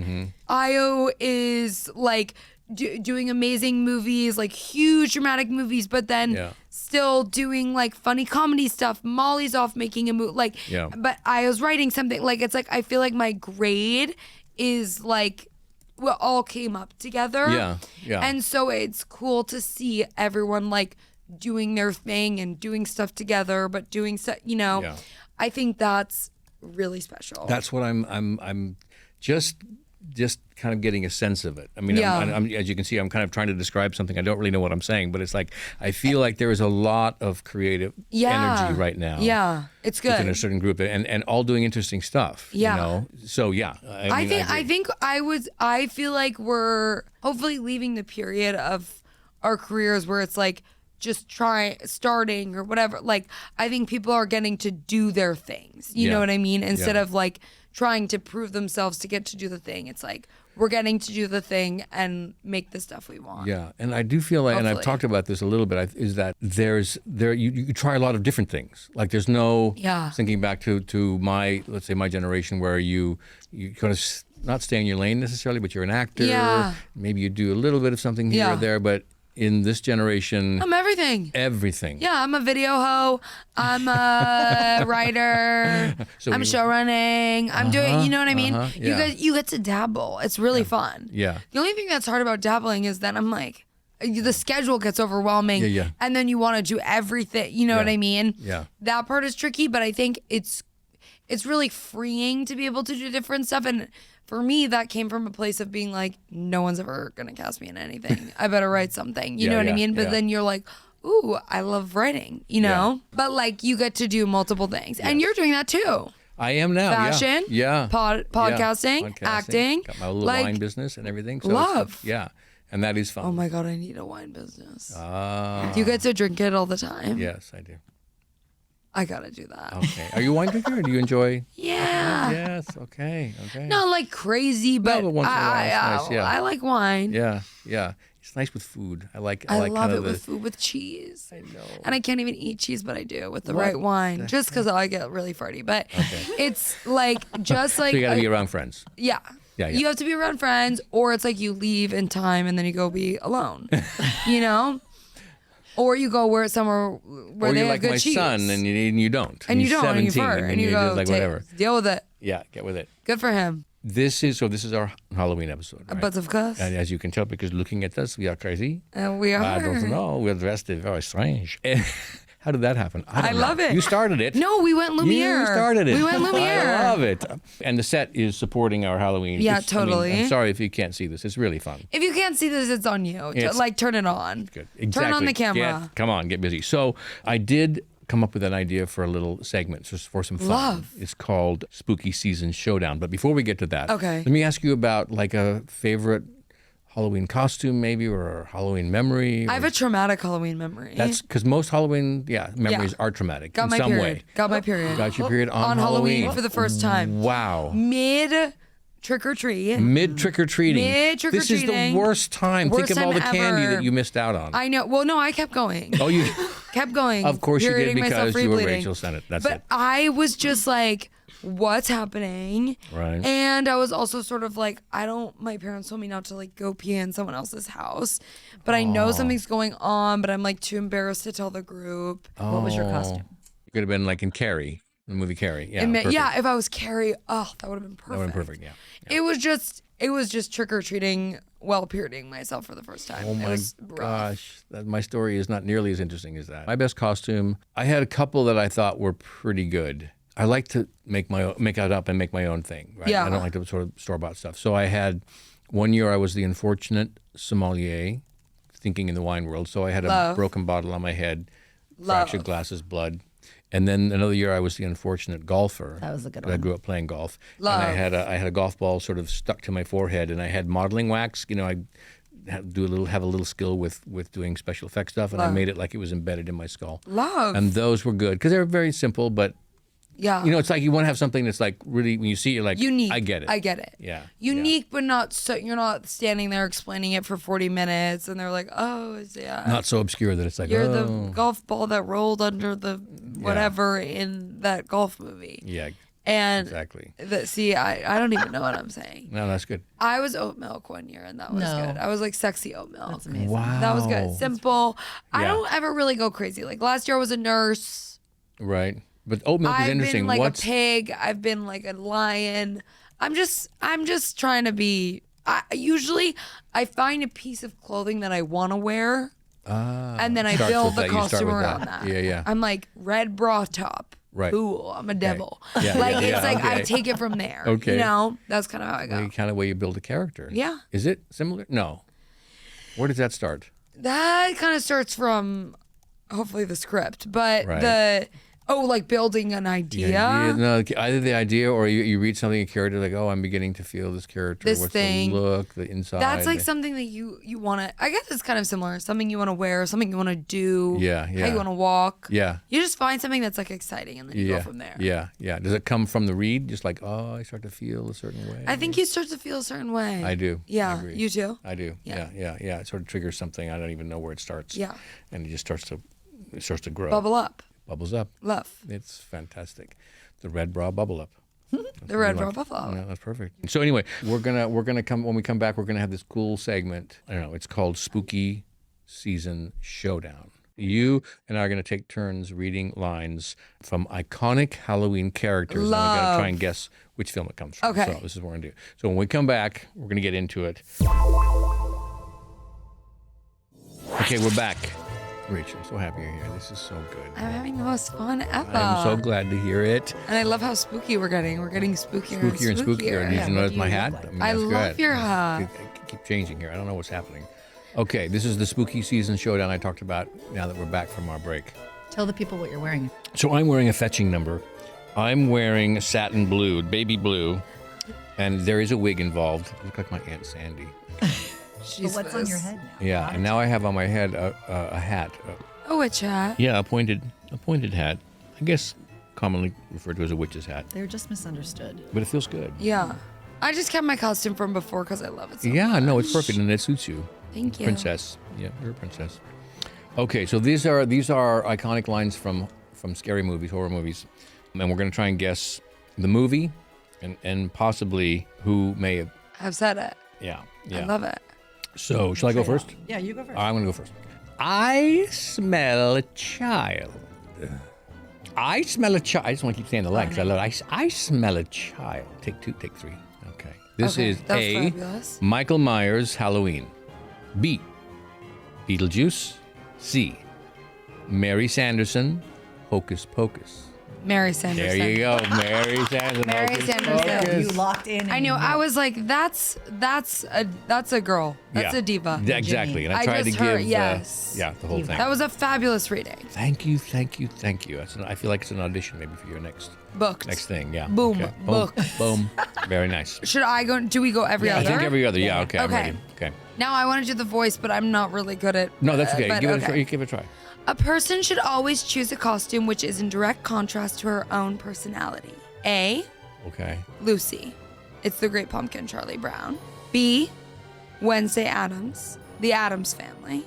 Io is like doing amazing movies, like huge dramatic movies, but then still doing like funny comedy stuff. Molly's off making a movie. Like, but Io's writing something. Like, it's like, I feel like my grade is like, we all came up together. Yeah. And so it's cool to see everyone like doing their thing and doing stuff together, but doing stuff, you know. Yeah. I think that's really special. That's what I'm just kind of getting a sense of it. I mean, I'm, as you can see, I'm kind of trying to describe something. I don't really know what I'm saying, but it's like I feel like there is a lot of creative energy right now. Yeah, it's good. Within a certain group, and all doing interesting stuff. Yeah. You know? So I feel like we're hopefully leaving the period of our careers where it's like just starting or whatever. Like, I think people are getting to do their things. You know what I mean? Instead of like trying to prove themselves to get to do the thing. It's like we're getting to do the thing and make the stuff we want. Yeah, and I do feel like, and I've talked about this a little bit, is that you try a lot of different things. Like there's no thinking back to let's say my generation where you kind of not stay in your lane necessarily, but you're an actor. Yeah. Maybe you do a little bit of something here or there, but in this generation, I'm everything. Everything. Yeah, I'm a video hoe. I'm a writer. I'm show running. I'm doing. You know what I mean? You get to dabble. It's really fun. Yeah. The only thing that's hard about dabbling is that I'm like, the schedule gets overwhelming. Yeah. And then you want to do everything. You know what I mean? Yeah. That part is tricky, but I think it's really freeing to be able to do different stuff. And for me, that came from a place of being like, no one's ever going to cast me in anything. I better write something. You know what I mean? But then you're like, ooh, I love writing, you know? But like you get to do multiple things. And you're doing that too. I am now. Fashion, Yeah. Podcasting, acting. Got my little wine business and everything. So love. Yeah. And that is fun. Oh my God, I need a wine business. Do you get to drink it all the time? Yes, I do. I gotta do that. Okay. Are you a wine drinker or do you enjoy? Yeah. Yes. Okay. Not like crazy, but, but once in a while it's nice, yeah. I like wine. Yeah. It's nice with food. I love kind it of with food, with cheese. I know. And I can't even eat cheese, but I do with the right wine, just because I get really farty. But it's like just like so you got to be around friends. Yeah. You have to be around friends, or it's like you leave in time and then you go be alone. You know. Or you go somewhere where they have good cheese. Or you're like my son and you don't. And you don't. 17, and you fart. And you go, just like whatever. Deal with it. Yeah, get with it. Good for him. This is our Halloween episode, right? But of course. And as you can tell, because looking at us, we are crazy. We are. I don't know. We're dressed very strange. How did that happen? I don't know. love it. You started it. No, we went Lumiere. You started it. We went Lumiere. I love it. And the set is supporting our Halloween. Yeah, totally. I'm sorry if you can't see this. It's really fun. If you can't see this, it's on you. Like, turn it on. Good. Exactly. Turn on the camera. Come on, get busy. So I did come up with an idea for a little segment just for some fun. Love. It's called Spooky Season Showdown. But before we get to that, let me ask you about like a favorite Halloween costume maybe, or a Halloween memory. I have a traumatic Halloween memory. That's because most Halloween memories are traumatic in some way. Got my period. Got your period on Halloween for the first time. Wow. Mid trick or treat. Mid trick or treating. This is the worst time. Worst Think of all the time candy ever. that you missed out on. I know. Well, no, I kept going. Oh, you kept going. Of course you did, Perioding myself, because you were re-bleeding. Rachel Sennott. That's but it. I was just like, what's happening? Right. And I was also sort of like, my parents told me not to like go pee in someone else's house, but I know something's going on, but I'm like too embarrassed to tell the group. What was your costume? You could have been like in Carrie, the movie Carrie. Yeah, Yeah, if I was Carrie, that would have been perfect. That would have been perfect, yeah. It was just trick-or-treating while perioding myself for the first time. Oh it my was rough. gosh, my story is not nearly as interesting as that. My best costume, I had a couple that I thought were pretty good. I like to make it up and make my own thing, right? Yeah. I don't like to sort of store-bought stuff. So I had, one year I was the unfortunate sommelier, thinking in the wine world. So I had a broken bottle on my head, fractured glasses, blood. And then another year I was the unfortunate golfer. That was a good I one. grew up playing golf. Love. And I had a golf ball sort of stuck to my forehead, and I had modeling wax. You know, I have a little skill with doing special effects stuff, and I made it like it was embedded in my skull. Love. And those were good because they were very simple, but Yeah. you know, it's like you want to have something that's like really, when you see it, you're like, Unique. I get it. I get it. Yeah. Unique, but not so. You're not standing there explaining it for 40 minutes, and they're like, "Oh, yeah." Not so obscure that it's like, You're oh. the golf ball that rolled under the whatever in that golf movie. Yeah, And exactly. I don't even know what I'm saying. No, that's good. I was oat milk one year, and that was No. good. I was like sexy oat milk. That's amazing. Wow. That was good. Simple. I Yeah. don't ever really go crazy. Like last year, I was a nurse. Right. But oat milk is I've interesting. been like a pig. I've been like a lion. I'm just trying to be. Usually, I find a piece of clothing that I want to wear, and then I starts build with the that. You start costume with around that. that. Yeah, yeah. I'm like red bra top. Right. Cool. I'm a devil. Yeah, like yeah, it's yeah, like I okay. take it from there. Okay. You know, that's kind of how I go. The kind of way you build a character. Yeah. Is it similar? No. Where does that start? That kind of starts from hopefully the script, but Right. like building an idea. No, either the idea or you read something, a character, like, oh, I'm beginning to feel this character. This What's thing. the look, the inside? That's like something that you want to, I guess it's kind of similar. Something you want to wear, something you want to do. Yeah, How yeah. you want to walk. Yeah. You just find something that's like exciting and then you go from there. Yeah, yeah. Does it come from the read? Just like, oh, I start to feel a certain way. I think you start to feel a certain way. I do. Yeah. I agree. You too? I do. Yeah. Yeah. It sort of triggers something. I don't even know where it starts. Yeah. And it just starts to grow. Bubble up. Bubbles up. Love. It's fantastic. The red bra bubble up. The red bra buffalo. Yeah, that's perfect. So anyway, we're gonna come when we come back. We're gonna have this cool segment. I don't know. It's called Spooky Season Showdown. You and I are gonna take turns reading lines from iconic Halloween characters. And we gotta try and guess which film it comes from. Okay. So this is what we're gonna do. So when we come back, we're gonna get into it. Okay, we're back. Rachel, I'm so happy you're here. This is so good. I'm having the most fun ever. I'm so glad to hear it. And I love how spooky we're getting. We're getting spookier, Spookier and spookier. spookier. Did you notice do my you hat? look like? mean, I that's love good. your hat. I keep changing here. I don't know what's happening. Okay, this is the spooky season showdown I talked about now that we're back from our break. Tell the people what you're wearing. So I'm wearing a fetching number. I'm wearing satin blue, baby blue, and there is a wig involved. I look like my Aunt Sandy. But what's on your head now? Yeah, and now I have on my head a hat. A witch hat. Yeah, a pointed hat. I guess commonly referred to as a witch's hat, They're just misunderstood. but it feels good. Yeah. I just kept my costume from before because I love it so Yeah, much. no, it's perfect and it suits you. Thank you. Princess. Yeah, you're a princess. Okay, so these are iconic lines from scary movies, horror movies, and we're going to try and guess the movie and possibly who may have. I've said it. Yeah. I love it. So, shall I go Straight up. first? Yeah, you go first. I'm going to go first. I smell a child. I smell a child. I just want to keep saying the line because I love it. I smell a child. Take 2, take 3. Okay. This Okay, is that's A, fabulous. Michael Myers' Halloween. B, Beetlejuice. C, Mary Sanderson, Hocus Pocus. Mary Sanderson. There you go, Mary Sanderson. Mary Hocus Sanderson. Pocus. You locked in. I know. I was like, that's a girl. That's Yeah. a diva. Yeah, exactly. And I I tried to just give heard- yes. the whole thing. That was a fabulous reading. Thank you. I feel like it's an audition maybe for your next Booked. thing. Yeah. Boom. Okay. Book. Boom. Very nice. Should I go? Do we go every I other? think every other. Yeah. Okay. I'm Okay. ready. Okay. Now I want to do the voice, but I'm not really good at. No, that's okay. but Give it a try. You give it a try. A person should always choose a costume which is in direct contrast to her own personality. A, Okay. Lucy. It's the Great Pumpkin, Charlie Brown. B, Wednesday Addams, the Addams Family.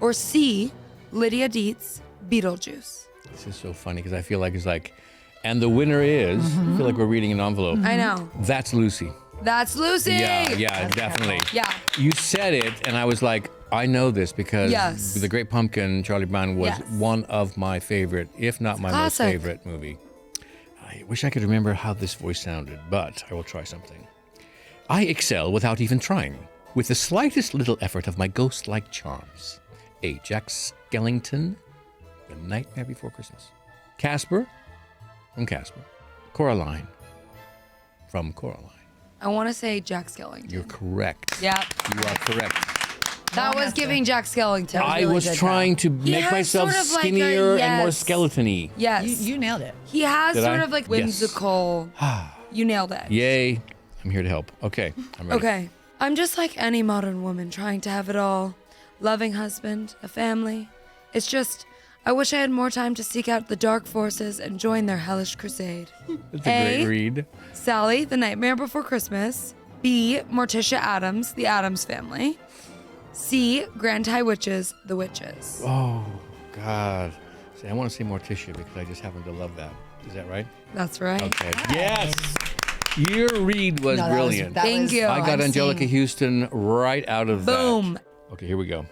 Or C, Lydia Dietz, Beetlejuice. This is so funny because I feel like it's like, and the winner is. I feel like we're reading an envelope. I know. That's Lucy. That's Lucy. Yeah, definitely. Yeah. You said it, and I was like, I know this because Yes. The Great Pumpkin, Charlie Brown, was Yes. one of my favorite, if not my most classic. favorite movie. I wish I could remember how this voice sounded, but I will try something. I excel without even trying, with the slightest little effort of my ghost-like charms. A. Jack Skellington, The Nightmare Before Christmas. Casper, from Casper. Coraline, from Coraline. I want to say Jack Skellington. You're correct. Yeah. You are correct. That was giving Jack Skellington. I really was good, trying to He make has myself sort of like a- skinnier and more yes. skeleton-y. Yes. You nailed it. He has Did sort I? of like Yes. whimsical. You nailed it. Yay. I'm here to help. Okay, I'm ready. Okay. I'm just like any modern woman trying to have it all. Loving husband, a family. It's just, I wish I had more time to seek out the dark forces and join their hellish crusade. That's a great read. Sally, The Nightmare Before Christmas. B, Morticia Addams, The Addams Family. C, Grand High Witches, The Witches. Oh, God. See, I want to say Morticia because I just happen to love that. Is that right? That's right. Okay. Yes. Your read was No, brilliant. Thank you. I got I'm Angelica seeing- Houston right out of Boom. that. Okay, here we go.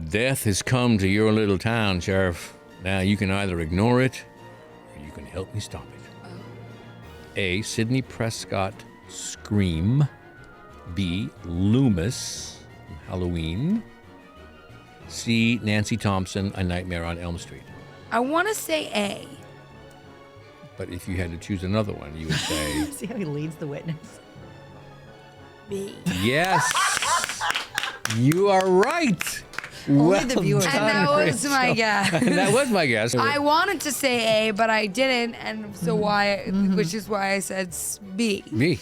Death has come to your little town, Sheriff. Now you can either ignore it or you can help me stop it. A. Sidney Prescott, Scream. B. Loomis, Halloween. C. Nancy Thompson, A Nightmare on Elm Street. I want to say A. But if you had to choose another one, you would say See how he leads the witness? B. yes. You are right. Only the viewers And that was my guess. That was my guess. I wanted to say A, but I didn't, and so why? Which is why I said B. B.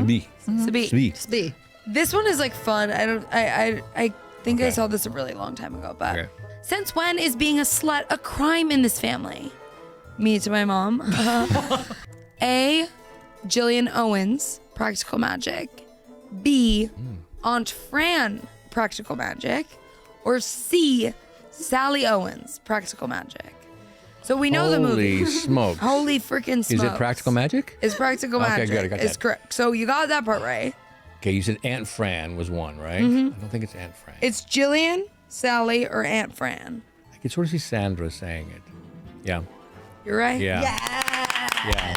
B. So B. B. B. This one is like fun. I think I saw this a really long time ago, but Okay. since when is being a slut a crime in this family? Me to my mom. A, Jillian Owens, Practical Magic. B, Aunt Fran, Practical Magic. Or C, Sally Owens, Practical Magic. So we know the movie. Holy smokes. Holy freaking smokes. Is it Practical Magic? It's Practical Okay, Magic. good, I got It's that. correct. So you got that part right. Okay, you said Aunt Fran was one, right? I don't think it's Aunt Fran. It's Jillian, Sally, or Aunt Fran. I can sort of see Sandra saying it. Yeah. You're right. Yeah. Yeah.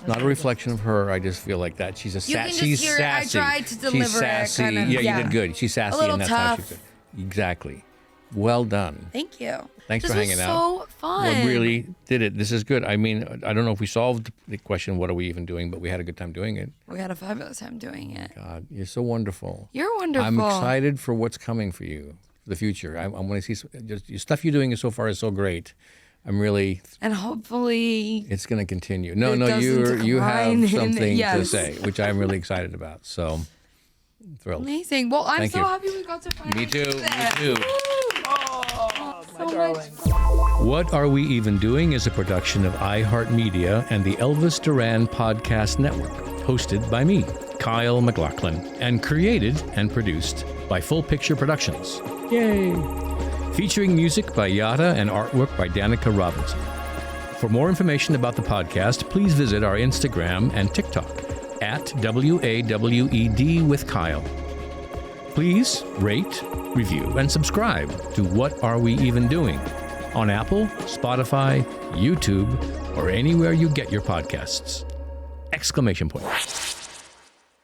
Not a reflection of her. I just feel like that. She's a You can just she's hear it. I sassy. tried to She's deliver it sassy. kind of- Yeah, yeah. you did good. She's sassy, A little and that's how tough. she's good. Exactly. Well done. Thank you. Thanks this for hanging was out. so fun. We really did it. This is good. I mean, I don't know if we solved the question, what are we even doing, but we had a good time doing it. We had a fabulous time doing it. God, you're so wonderful. You're wonderful. I'm excited for what's coming for you, for the future. I want to see just your stuff you're doing so far is so great. I'm really, and hopefully it's going to continue. No, it you doesn't have decline something to yes. say, which I'm really excited about. So thrilled. Amazing. Well, I'm Thank so you. happy we got to finally Me too. do that. Me too. So much fun. What Are We Even Doing is a production of iHeart Media and the Elvis Duran Podcast Network, hosted by me, Kyle MacLachlan, and created and produced by Full Picture Productions. Yay! Featuring music by Yada and artwork by Danica Robinson. For more information about the podcast, please visit our Instagram and TikTok at WAWED with Kyle. Please rate, review, and subscribe to What Are We Even Doing on Apple, Spotify, YouTube, or anywhere you get your podcasts. Exclamation point.